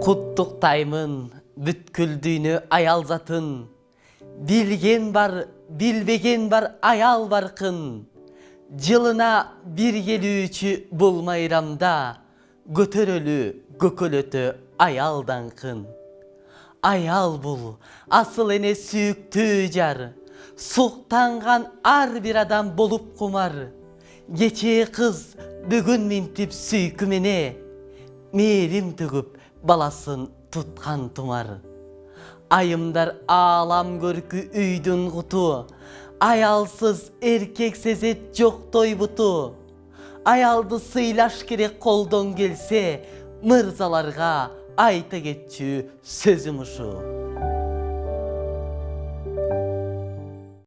Құттықтаймын бүткіл дүйні аял затын, білген бар, білбеген бар аял барқын. Жылына бір келүүчү бұл майрамда, көтөрөлү көкөлөтө аялданқын. Аял бұл, асыл эне сүйіктүү жар, суктанган ар бир адам болуп кумар. Кечээ кыз бүгүн минтип сүйкүмене, мээрим төгүп баласын туткан тумар. Айымдар алам көркү үйдүн куту, аялсыз эркек сезет жок тойбуту. Аялды сыйлаш керек колдон келсе, мырзаларга айта кетчү сөзүм ушу.